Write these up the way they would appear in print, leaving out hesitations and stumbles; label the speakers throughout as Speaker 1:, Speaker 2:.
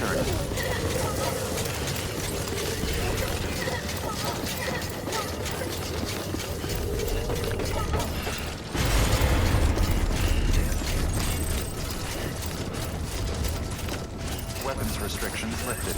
Speaker 1: security. Weapons restrictions lifted.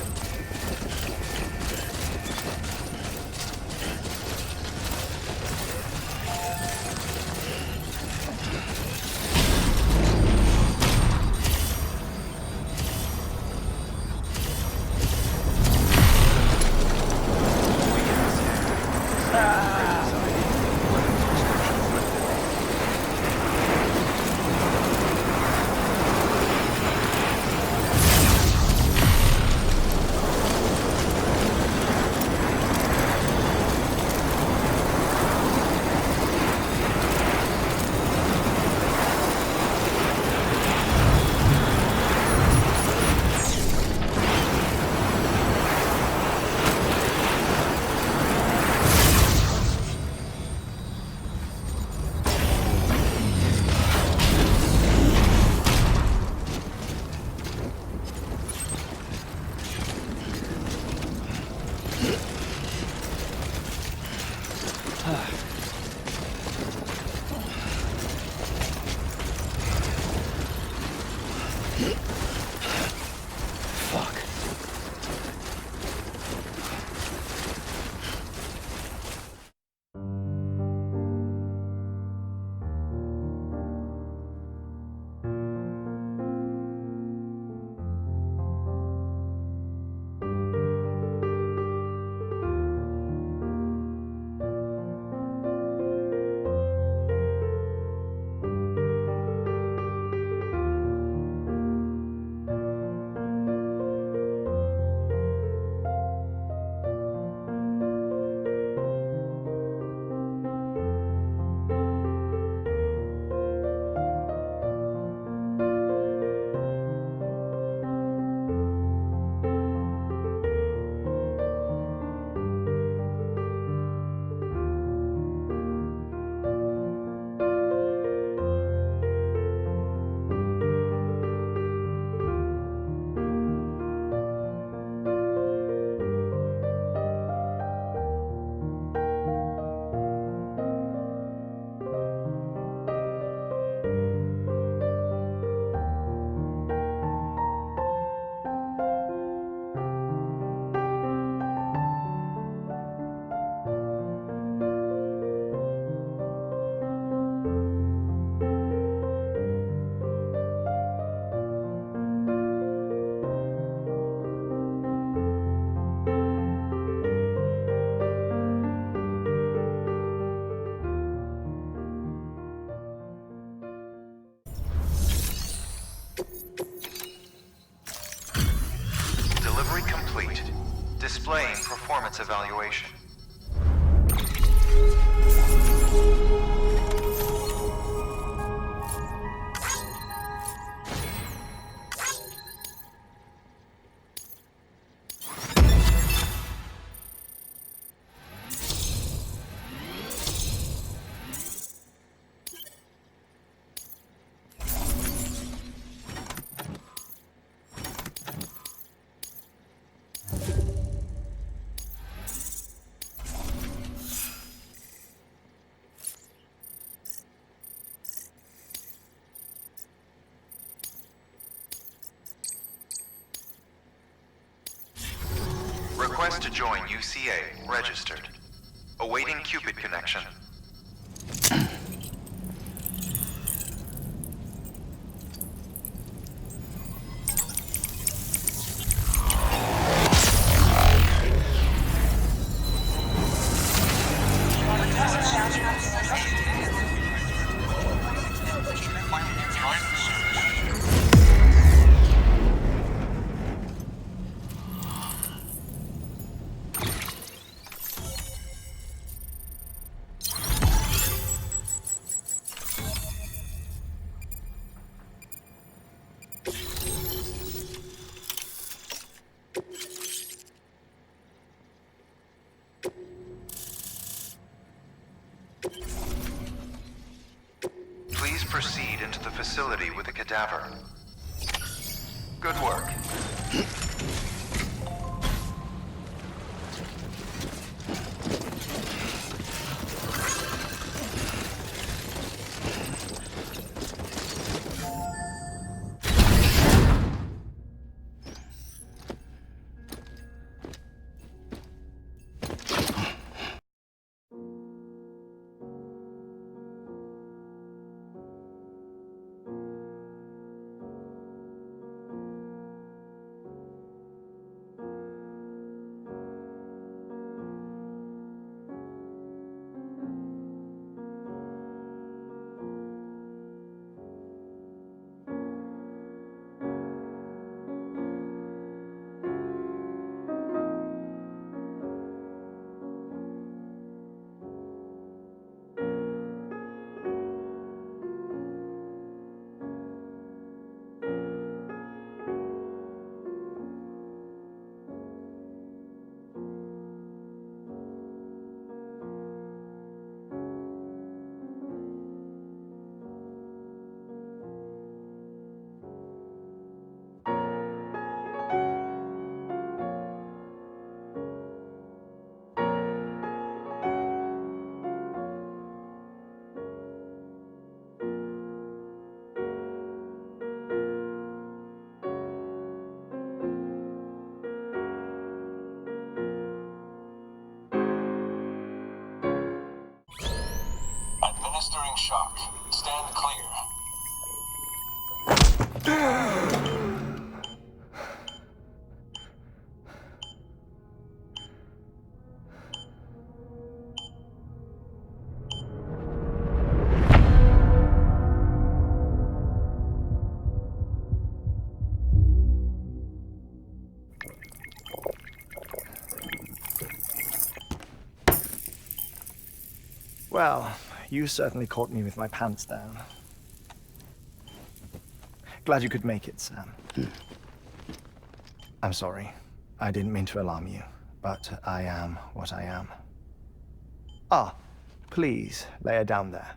Speaker 2: Displaying performance evaluation. Request to join UCA. Registered. Awaiting Cupid connection. Please proceed into the facility with the cadaver. Good work.
Speaker 3: Administering shock. Stand clear.
Speaker 4: Well, you certainly caught me with my pants down. Glad you could make it, Sam. I'm sorry. I didn't mean to alarm you, but I am what I am. Ah, please, lay her down there.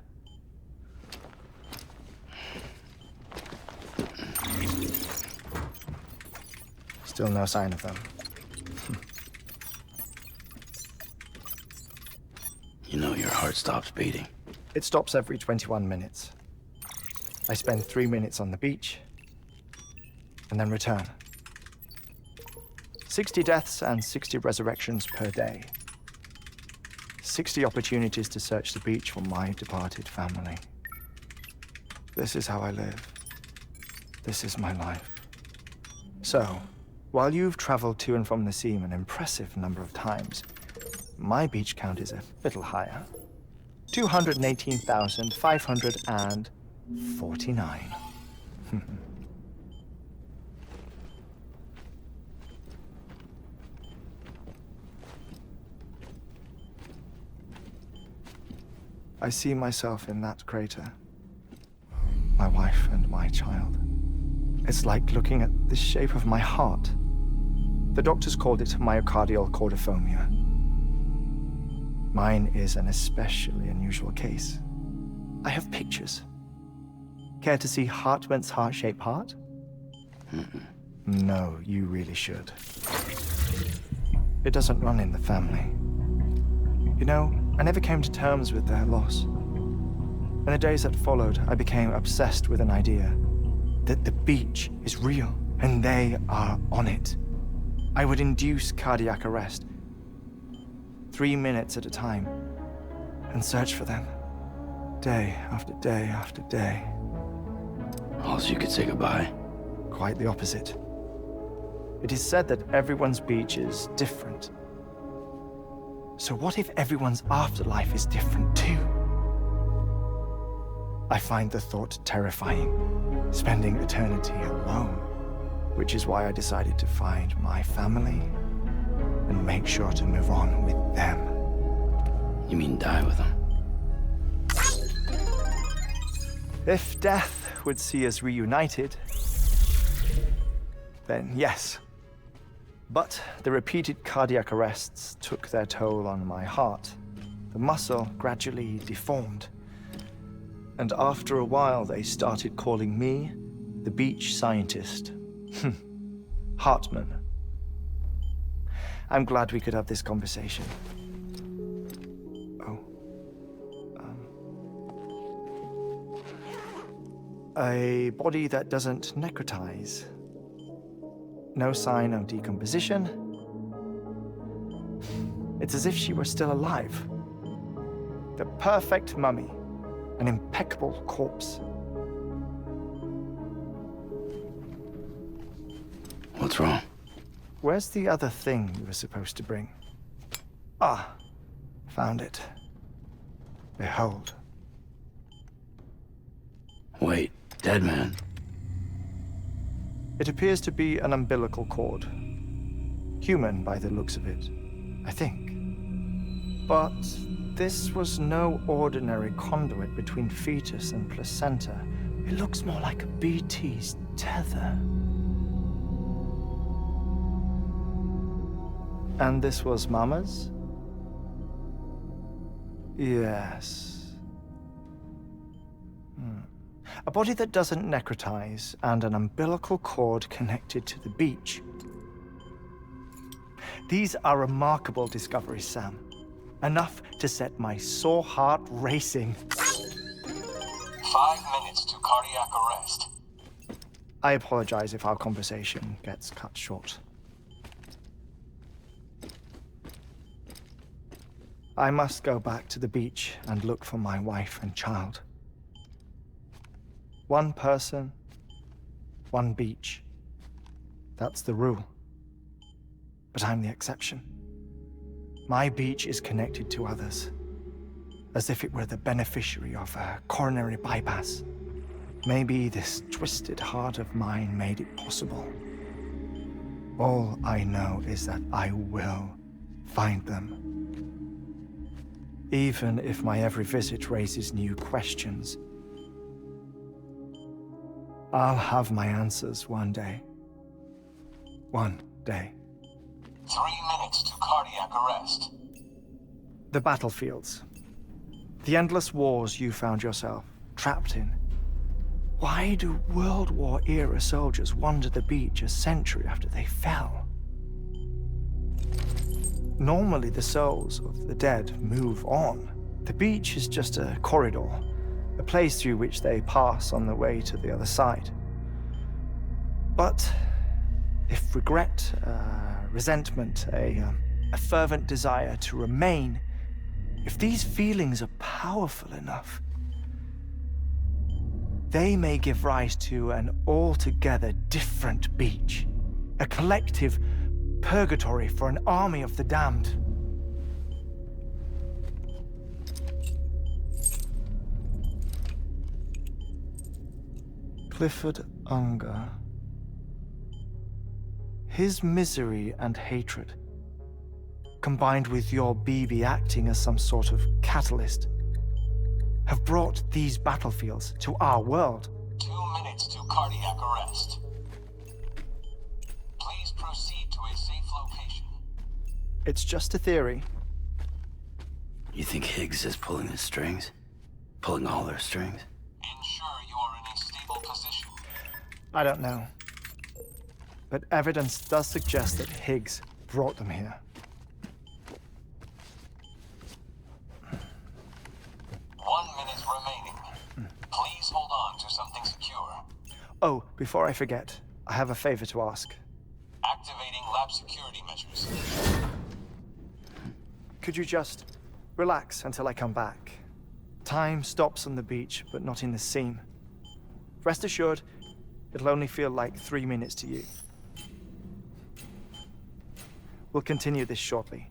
Speaker 4: Still no sign of them.
Speaker 5: You know your heart stops beating.
Speaker 4: It stops every 21 minutes. I spend 3 minutes on the beach, and then return. 60 deaths and 60 resurrections per day. 60 opportunities to search the beach for my departed family. This is how I live. This is my life. So, while you've traveled to and from the sea an impressive number of times, my beach count is a little higher. 218,549. I see myself in that crater. My wife and my child. It's like looking at the shape of my heart. The doctors called it myocardial cordiformia. Mine is an especially unusual case. I have pictures. Care to see Heartman's heart-shaped heart? No, you really should. It doesn't run in the family. You know, I never came to terms with their loss. In the days that followed, I became obsessed with an idea that the beach is real and they are on it. I would induce cardiac arrest, 3 minutes at a time, and search for them, day after day after day.
Speaker 5: Also, you could say goodbye.
Speaker 4: Quite the opposite. It is said that everyone's beach is different. So what if everyone's afterlife is different too? I find the thought terrifying, spending eternity alone, which is why I decided to find my family and make sure to move on with them.
Speaker 5: You mean die with them?
Speaker 4: If death would see us reunited, then yes. But the repeated cardiac arrests took their toll on my heart. The muscle gradually deformed. And after a while, they started calling me the beach scientist. Heartman. I'm glad we could have this conversation. Oh. A body that doesn't necrotize. No sign of decomposition. It's as if she were still alive. The perfect mummy. An impeccable corpse.
Speaker 5: What's wrong?
Speaker 4: Where's the other thing you were supposed to bring? Ah, found it. Behold.
Speaker 5: Wait, dead man?
Speaker 4: It appears to be an umbilical cord. Human by the looks of it, I think. But this was no ordinary conduit between fetus and placenta. It looks more like a BT's tether. And this was Mama's? Yes. A body that doesn't necrotize and an umbilical cord connected to the beach. These are remarkable discoveries, Sam. Enough to set my sore heart racing.
Speaker 3: 5 minutes to cardiac arrest.
Speaker 4: I apologize if our conversation gets cut short. I must go back to the beach and look for my wife and child. One person, one beach. That's the rule. But I'm the exception. My beach is connected to others, as if it were the beneficiary of a coronary bypass. Maybe this twisted heart of mine made it possible. All I know is that I will find them. Even if my every visit raises new questions, I'll have my answers one day. One day.
Speaker 3: 3 minutes to cardiac arrest.
Speaker 4: The battlefields. The endless wars you found yourself trapped in. Why do World War-era soldiers wander the beach a century after they fell? Normally, the souls of the dead move on. The beach is just a corridor, a place through which they pass on the way to the other side. But if regret, resentment, a fervent desire to remain, if these feelings are powerful enough, they may give rise to an altogether different beach, a collective purgatory for an army of the damned. Clifford Unger. His misery and hatred, combined with your BB acting as some sort of catalyst, have brought these battlefields to our world.
Speaker 3: 2 minutes to cardiac arrest. Please proceed to a safe location.
Speaker 4: It's just a theory.
Speaker 5: You think Higgs is pulling the strings? Pulling all their strings?
Speaker 3: Ensure you are in a stable position.
Speaker 4: I don't know. But evidence does suggest that Higgs brought them here.
Speaker 3: 1 minute remaining. Please hold on to something secure.
Speaker 4: Oh, before I forget, I have a favor to ask.
Speaker 3: Activating lab security measures.
Speaker 4: Could you just relax until I come back? Time stops on the beach, but not in the scene. Rest assured, it'll only feel like 3 minutes to you. We'll continue this shortly.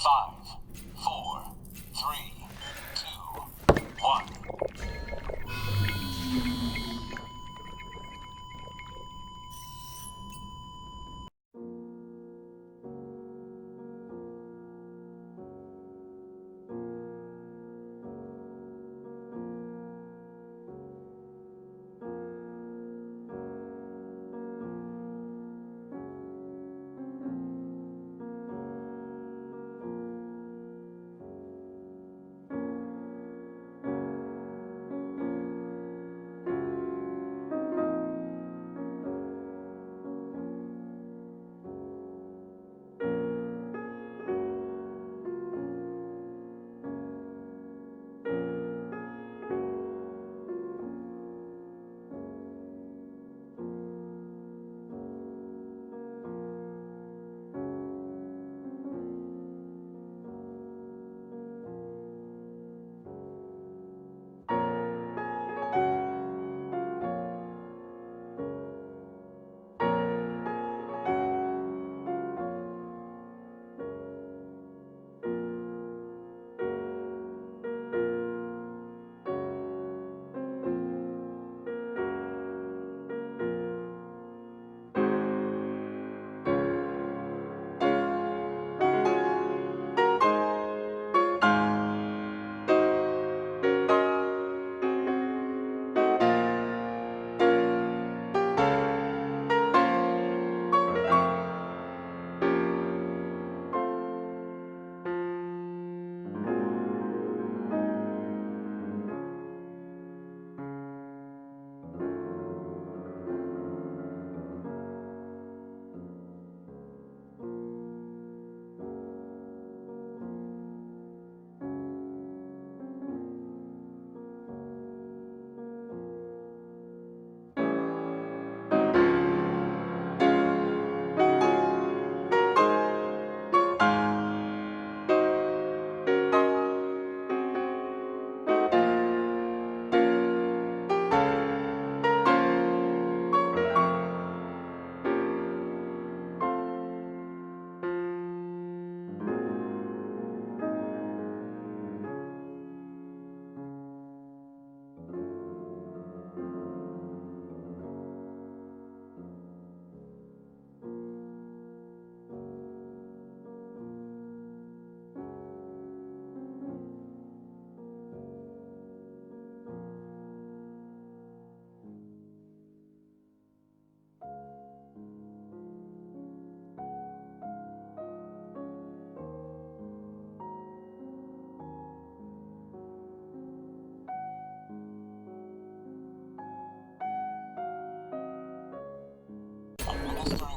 Speaker 3: 5, 4, 3, 2, 1.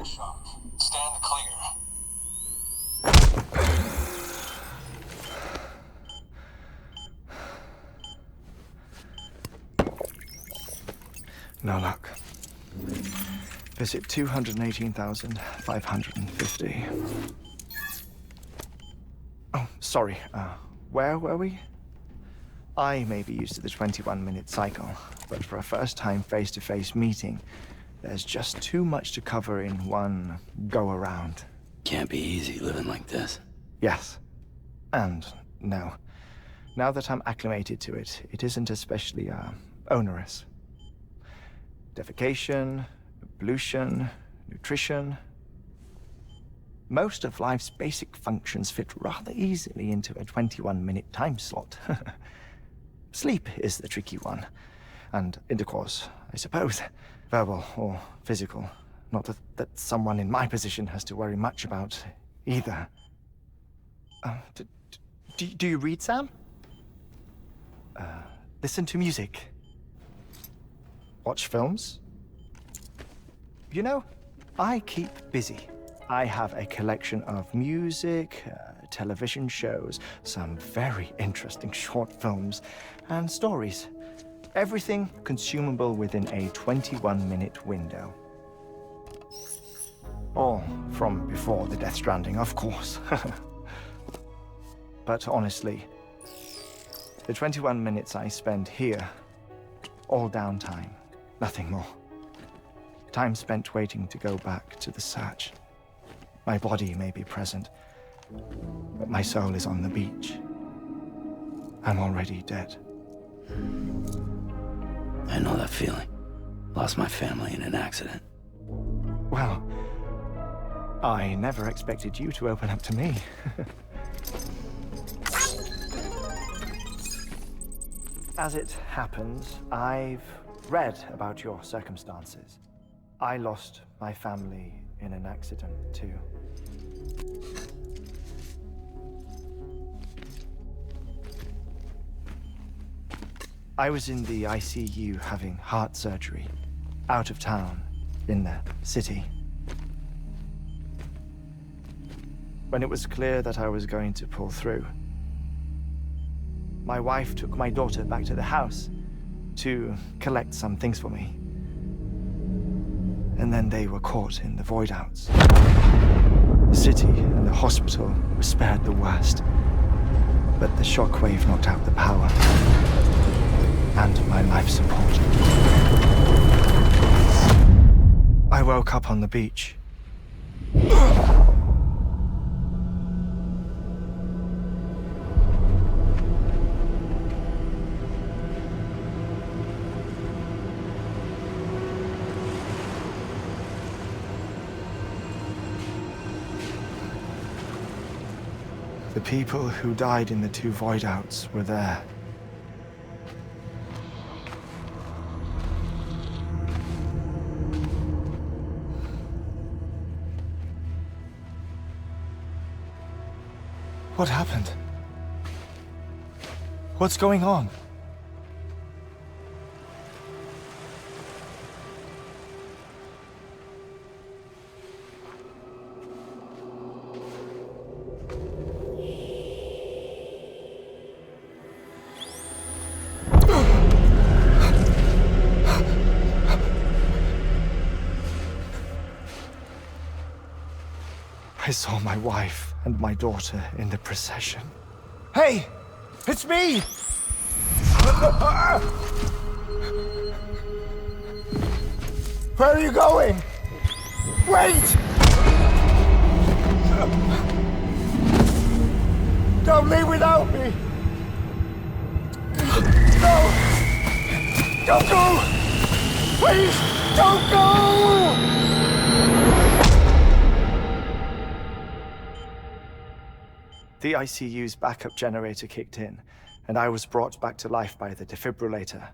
Speaker 3: radio shock. Stand clear.
Speaker 4: No luck. Visit 218,550. Oh, sorry. Where were we? I may be used to the 21-minute cycle, but for a first-time face-to-face meeting, there's just too much to cover in one go-around.
Speaker 5: Can't be easy living like this.
Speaker 4: Yes. And no. Now that I'm acclimated to it, it isn't especially, onerous. Defecation, pollution, nutrition. Most of life's basic functions fit rather easily into a 21-minute time slot. Sleep is the tricky one. And intercourse, I suppose. Verbal or physical. Not that someone in my position has to worry much about either. Do you read, Sam? Listen to music. Watch films? You know, I keep busy. I have a collection of music, television shows, some very interesting short films, and stories. Everything consumable within a 21-minute window. All from before the Stranding, of course. But honestly, the 21 minutes I spend here, all downtime, nothing more. Time spent waiting to go back to the search. My body may be present, but my soul is on the beach. I'm already dead.
Speaker 5: I know that feeling. Lost my family in an accident.
Speaker 4: Well, I never expected you to open up to me. As it happens, I've read about your circumstances. I lost my family in an accident, too. I was in the ICU having heart surgery, out of town, in the city. When it was clear that I was going to pull through, my wife took my daughter back to the house to collect some things for me. And then they were caught in the void-outs. The city and the hospital were spared the worst, but the shockwave knocked out the power and my life support. I woke up on the beach. The people who died in the two void-outs were there. What happened? What's going on? I saw my wife and my daughter in the procession. Hey! It's me! Where are you going? Wait! Don't leave without me! No! Don't go! Please, don't go! The ICU's backup generator kicked in, and I was brought back to life by the defibrillator.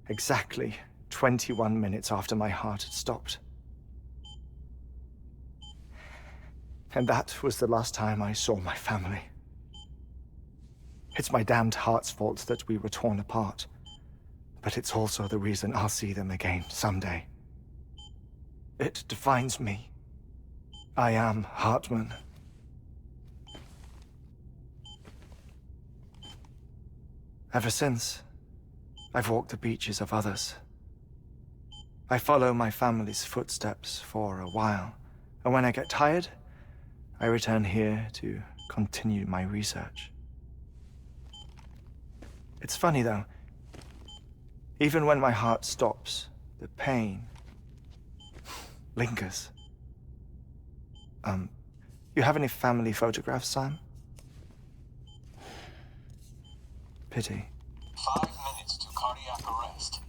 Speaker 4: Exactly 21 minutes after my heart had stopped. And that was the last time I saw my family. It's my damned heart's fault that we were torn apart, but it's also the reason I'll see them again someday. It defines me. I am Heartman. Ever since, I've walked the beaches of others. I follow my family's footsteps for a while, and when I get tired, I return here to continue my research. It's funny though, even when my heart stops, the pain lingers. You have any family photographs, Sam? Pity.
Speaker 3: 5 minutes to cardiac arrest.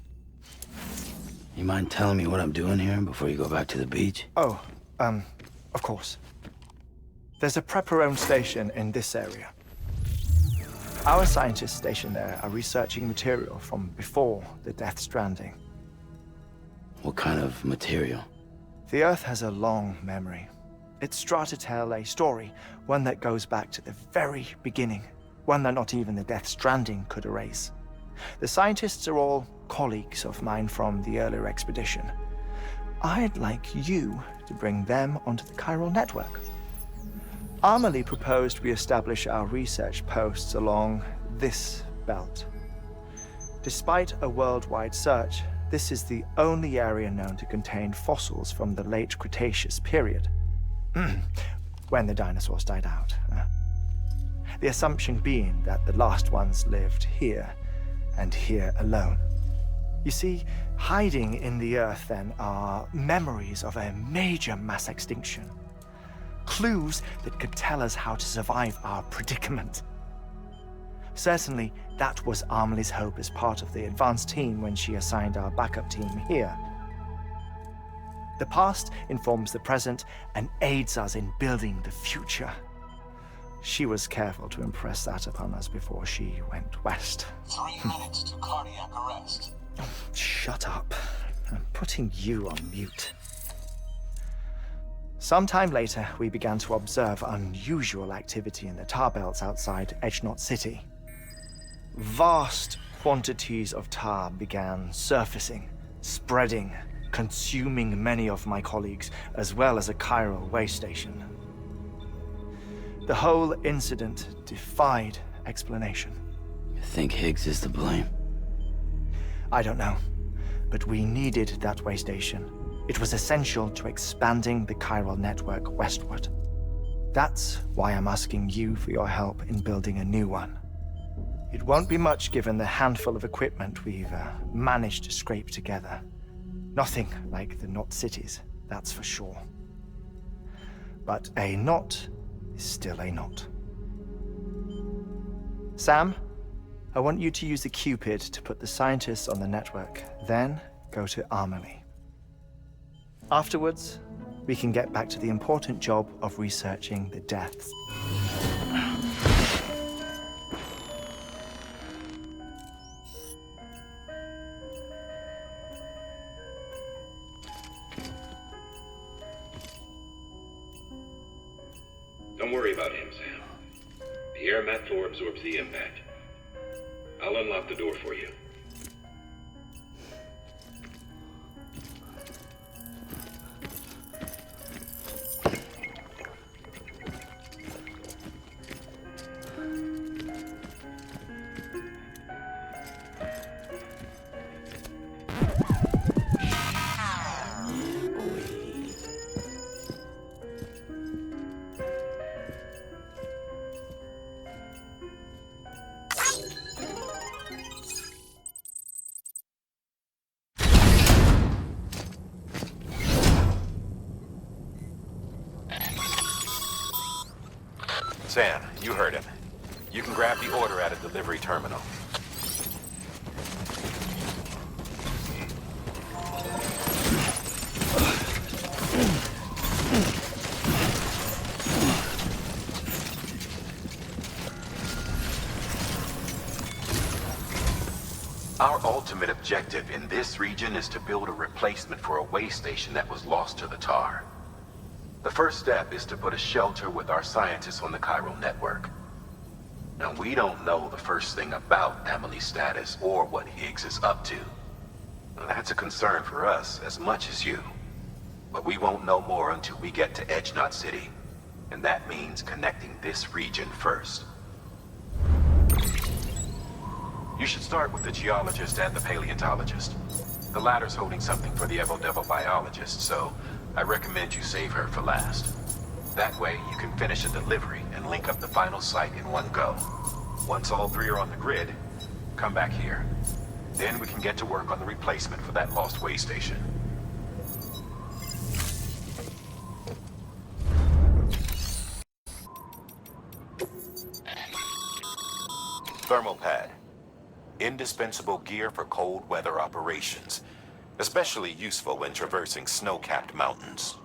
Speaker 5: You mind telling me what I'm doing here before you go back to the beach?
Speaker 4: Oh, of course. There's a prepper-owned station in this area. Our scientists stationed there are researching material from before the Death Stranding.
Speaker 5: What kind of material?
Speaker 4: The Earth has a long memory. It's trying to tell a story, one that goes back to the very beginning, one that not even the Death Stranding could erase. The scientists are all colleagues of mine from the earlier expedition. I'd like you to bring them onto the chiral network. Amelie proposed we establish our research posts along this belt. Despite a worldwide search, this is the only area known to contain fossils from the late Cretaceous period. When the dinosaurs died out. The assumption being that the last ones lived here, and here alone. You see, hiding in the Earth then are memories of a major mass extinction. Clues that could tell us how to survive our predicament. Certainly, that was Amelie's hope as part of the advanced team when she assigned our backup team here. The past informs the present and aids us in building the future. She was careful to impress that upon us before she went west.
Speaker 3: 3 minutes to cardiac arrest.
Speaker 4: Shut up. I'm putting you on mute. Sometime later, we began to observe unusual activity in the tar belts outside Edgenot City. Vast quantities of tar began surfacing, spreading, consuming many of my colleagues, as well as a chiral way station. The whole incident defied explanation.
Speaker 5: You think Higgs is to blame?
Speaker 4: I don't know, but we needed that way station. It was essential to expanding the chiral network westward. That's why I'm asking you for your help in building a new one. It won't be much given the handful of equipment we've managed to scrape together. Nothing like the knot cities, that's for sure. But a knot is still a knot. Sam, I want you to use the Cupid to put the scientists on the network, then go to Amelie. Afterwards, we can get back to the important job of researching the deaths.
Speaker 6: Don't worry about him, Sam. The air mat floor absorbs the impact. I'll unlock the door for you.
Speaker 7: Sam, you heard him. You can grab the order at a delivery terminal. Our ultimate objective in this region is to build a replacement for a way station that was lost to the tar. The first step is to put a shelter with our scientists on the chiral network. Now, we don't know the first thing about Amelie's status or what Higgs is up to. That's a concern for us as much as you. But we won't know more until we get to Edge Knot City. And that means connecting this region first. You should start with the geologist and the paleontologist. The latter's holding something for the Evo Devil biologist, so I recommend you save her for last. That way, you can finish a delivery and link up the final site in one go. Once all three are on the grid, come back here. Then we can get to work on the replacement for that lost way station. Thermal pad. Indispensable gear for cold weather operations. Especially useful when traversing snow-capped mountains.